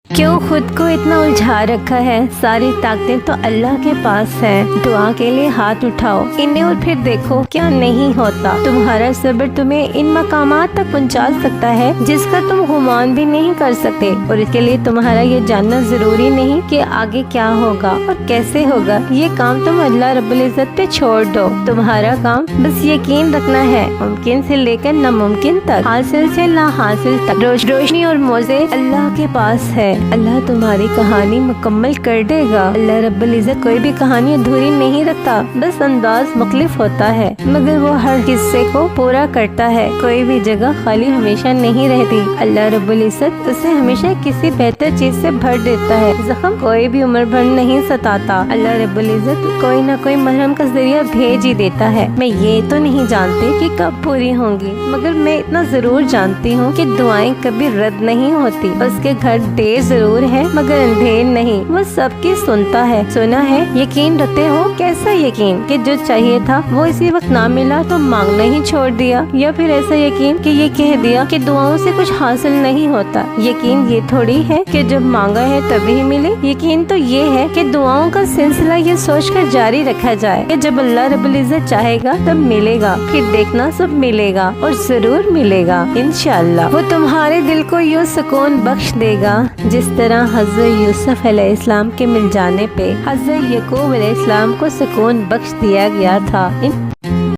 क्यों खुद को इतना उलझा रखा है? सारी ताकतें तो अल्लाह के पास है। दुआ के लिए हाथ उठाओ इन्हें और फिर देखो क्या नहीं होता। तुम्हारा सब्र तुम्हें इन मकामात तक पहुंचा सकता है जिसका तुम गुमान भी नहीं कर सकते, और इसके लिए तुम्हारा ये जानना जरूरी नहीं कि आगे क्या होगा और कैसे होगा। ये काम तुम अल्लाह रब्बुल इज्जत पे छोड़ दो। तुम्हारा काम बस यकीन रखना है, मुमकिन से लेकर नामुमकिन तक, हासिल से ला हासिल तक रोशनी और मौजे अल्लाह के पास है। अल्लाह तुम्हारी कहानी मुकम्मल कर देगा। अल्लाह रब्बुल इज्जत कोई भी कहानी अधूरी नहीं रखता, बस अंदाज मुख्तलिफ होता है मगर वो हर हिस्से को पूरा करता है। कोई भी जगह खाली हमेशा नहीं रहती। अल्लाह रब्बुल इज्जत उसे हमेशा किसी बेहतर चीज से भर देता है। जख्म कोई भी उम्र भर नहीं सताता। अल्लाह रब्बुल इज्जत कोई ना कोई मरहम का जरिया भेज ही देता है। मैं ये तो नहीं जानती कि कब पूरी होंगी, मगर मैं इतना जरूर जानती हूँ कि दुआएं कभी रद्द नहीं होती। उसके घर देर जरूर है मगर अंधेर नहीं, वो सबकी सुनता है। सुना है यकीन रखते हो? कैसा यकीन कि जो चाहिए था वो इसी वक्त ना मिला तो मांगना ही छोड़ दिया, या फिर ऐसा यकीन कि ये कह दिया कि दुआओं से कुछ हासिल नहीं होता। यकीन ये थोड़ी है कि जब मांगा है तभी मिले। यकीन तो ये है कि दुआओं का सिलसिला ये सोचकर जारी रखा जाए कि जब अल्लाह रब्बुल इज्जत चाहेगा तब मिलेगा, फिर देखना सब मिलेगा और जरूर मिलेगा इंशाअल्लाह। वो तुम्हारे दिल को यूँ सुकून बख्श देगा जिस तरह हज़रत यूसुफ अलैहिस्सलाम के मिल जाने पे हज़रत याकूब अलैहिस्सलाम को सुकून बख्श दिया गया था।